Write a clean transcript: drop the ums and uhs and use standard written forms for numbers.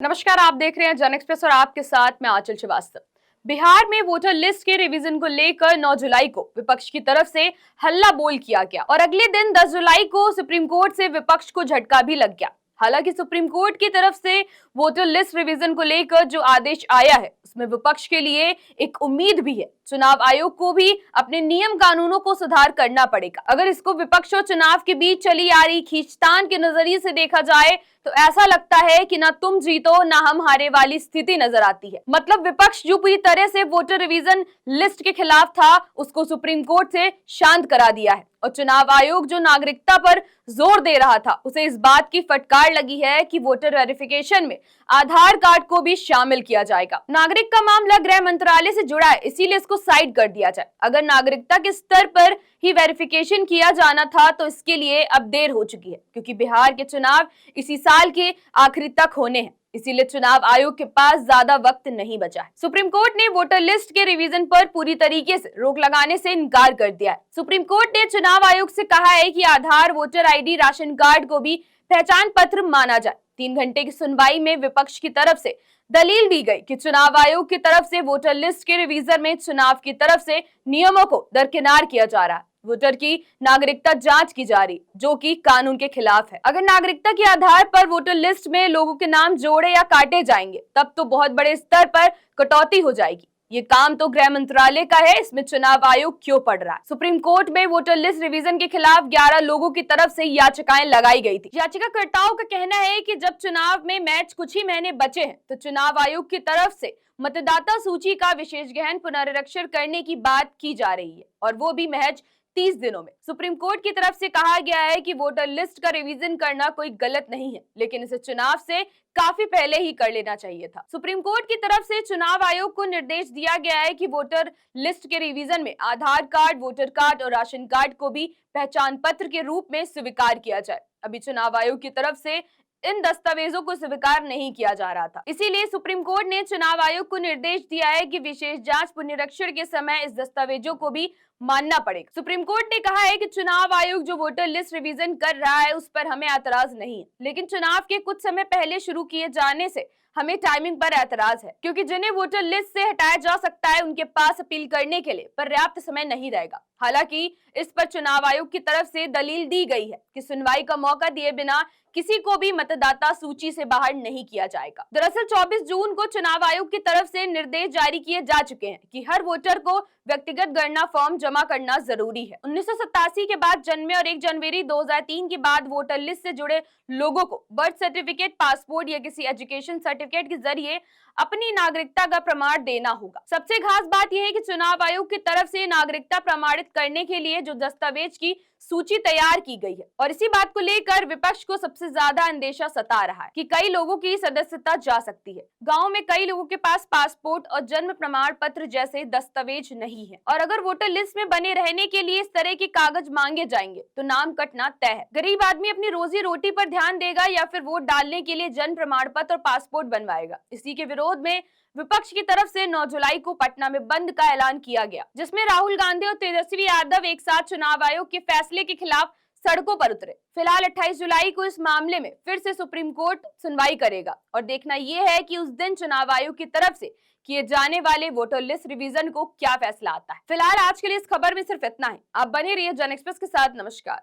नमस्कार, आप देख रहे हैं जन एक्सप्रेस और आपके साथ मैं आंचल श्रीवास्तव। बिहार में वोटर लिस्ट के रिवीजन को लेकर 9 जुलाई को विपक्ष की तरफ से हल्ला बोल किया गया और अगले दिन 10 जुलाई को सुप्रीम कोर्ट से विपक्ष को झटका भी लग गया। हालांकि सुप्रीम कोर्ट की तरफ से वोटर लिस्ट रिवीजन को लेकर जो आदेश आया है उसमें विपक्ष के लिए एक उम्मीद भी है। चुनाव आयोग को भी अपने नियम कानूनों को सुधार करना पड़ेगा। अगर इसको विपक्ष और चुनाव के बीच चली आ रही खींचतान के नजरिए से देखा जाए तो ऐसा लगता है कि ना तुम जीतो ना हम हारे वाली स्थिति नजर आती है। मतलब विपक्ष जो पूरी तरह से वोटर रिवीजन लिस्ट के खिलाफ था उसको सुप्रीम कोर्ट से शांत करा दिया है और चुनाव आयोग जो नागरिकता पर जोर दे रहा था उसे इस बात की फटकार लगी है कि वोटर वेरिफिकेशन में आधार कार्ड को भी शामिल किया जाएगा। नागरिक का मामला गृह मंत्रालय से जुड़ा है, इसीलिए इसको साइड कर दिया जाए। अगर नागरिकता के स्तर पर ही वेरिफिकेशन किया जाना था तो इसके लिए अब देर हो चुकी है, क्योंकि बिहार के चुनाव इसी साल के आखिरी तक होने हैं। इसीलिए चुनाव आयोग के पास ज्यादा वक्त नहीं बचा है। सुप्रीम कोर्ट ने वोटर लिस्ट के रिवीजन पर पूरी तरीके से रोक लगाने से इनकार कर दिया है। सुप्रीम कोर्ट ने चुनाव आयोग से कहा है कि आधार, वोटर आईडी, राशन कार्ड को भी पहचान पत्र माना जाए। 3 घंटे की सुनवाई में विपक्ष की तरफ से दलील दी गई कि चुनाव आयोग की तरफ से वोटर लिस्ट के रिवीजन में चुनाव की तरफ से नियमों को दरकिनार किया जा रहा है। वोटर की नागरिकता जांच की जा रही, जो कि कानून के खिलाफ है। अगर नागरिकता के आधार पर वोटर लिस्ट में लोगों के नाम जोड़े या काटे जाएंगे तब तो बहुत बड़े स्तर पर कटौती हो जाएगी। ये काम तो गृह मंत्रालय का है, इसमें चुनाव आयोग क्यों पड़ रहा है? सुप्रीम कोर्ट में वोटर लिस्ट रिवीजन के खिलाफ 11 लोगों की तरफ से याचिकाएं लगाई गई थी। याचिकाकर्ताओं का कहना है कि जब चुनाव में मैच कुछ ही महीने बचे हैं तो चुनाव आयोग की तरफ से मतदाता सूची का विशेष गहन पुनरीक्षण करने की बात की जा रही है और वो भी महज 30 दिनों में। सुप्रीम कोर्ट की तरफ से कहा गया है कि वोटर लिस्ट का रिवीजन करना कोई गलत नहीं है, लेकिन इसे चुनाव से काफी पहले ही कर लेना चाहिए था। सुप्रीम कोर्ट की तरफ से चुनाव आयोग को निर्देश दिया गया है कि वोटर लिस्ट के रिवीजन में आधार कार्ड, वोटर कार्ड और राशन कार्ड को भी पहचान पत्र के रूप में स्वीकार किया जाए। अभी चुनाव आयोग की तरफ से इन दस्तावेजों को स्वीकार नहीं किया जा रहा था, इसीलिए सुप्रीम कोर्ट ने चुनाव आयोग को निर्देश दिया है कि विशेष जांच पुनरीक्षण के समय इस दस्तावेजों को भी मानना पड़ेगा। सुप्रीम कोर्ट ने कहा है कि चुनाव आयोग जो वोटर लिस्ट रिवीजन कर रहा है उस पर हमें ऐतराज नहीं है, लेकिन चुनाव के कुछ समय पहले शुरू किए जाने से हमें टाइमिंग पर ऐतराज है, क्योंकि जिन्हें वोटर लिस्ट से हटाया जा सकता है उनके पास अपील करने के लिए पर्याप्त समय नहीं रहेगा। हालांकि इस पर चुनाव आयोग की तरफ से दलील दी गई है कि सुनवाई का मौका दिए बिना किसी को भी मतदाता सूची से बाहर नहीं किया जाएगा। दरअसल 24 जून को चुनाव आयोग की तरफ से निर्देश जारी किए जा चुके हैं कि हर वोटर को व्यक्तिगत गणना फॉर्म जमा करना जरूरी है। 1987 के बाद जन्मे और 1 जनवरी 2003 के बाद वोटर लिस्ट से जुड़े लोगों को बर्थ सर्टिफिकेट, पासपोर्ट या किसी एजुकेशन सर्टिफिकेट के जरिए अपनी नागरिकता का प्रमाण देना होगा। सबसे खास बात यह है कि चुनाव आयोग की तरफ से नागरिकता प्रमाणित करने के लिए जो दस्तावेज की सूची तैयार की गई है और इसी बात को लेकर विपक्ष को सबसे ज्यादा अंदेशा सता रहा है कि कई लोगों की सदस्यता जा सकती है। गांव में कई लोगों के पास पासपोर्ट और जन्म प्रमाण पत्र जैसे दस्तावेज नहीं है और अगर वोटर लिस्ट में बने रहने के लिए इस तरह के कागज मांगे जाएंगे तो नाम कटना तय है। गरीब आदमी अपनी रोजी रोटी पर ध्यान देगा या फिर वोट डालने के लिए जन्म प्रमाण पत्र और पासपोर्ट बनवाएगा। इसी के विरोध में विपक्ष की तरफ से 9 जुलाई को पटना में बंद का ऐलान किया गया, जिसमें राहुल गांधी और तेजस्वी यादव एक साथ चुनाव आयोग के फैसले के खिलाफ सड़कों पर उतरे। फिलहाल 28 जुलाई को इस मामले में फिर से सुप्रीम कोर्ट सुनवाई करेगा और देखना यह है कि उस दिन चुनाव आयोग की तरफ से किए जाने वाले वोटर लिस्ट रिवीजन को क्या फैसला आता है। फिलहाल आज के लिए इस खबर में सिर्फ इतना ही। आप बने रहिए जन एक्सप्रेस के साथ। नमस्कार।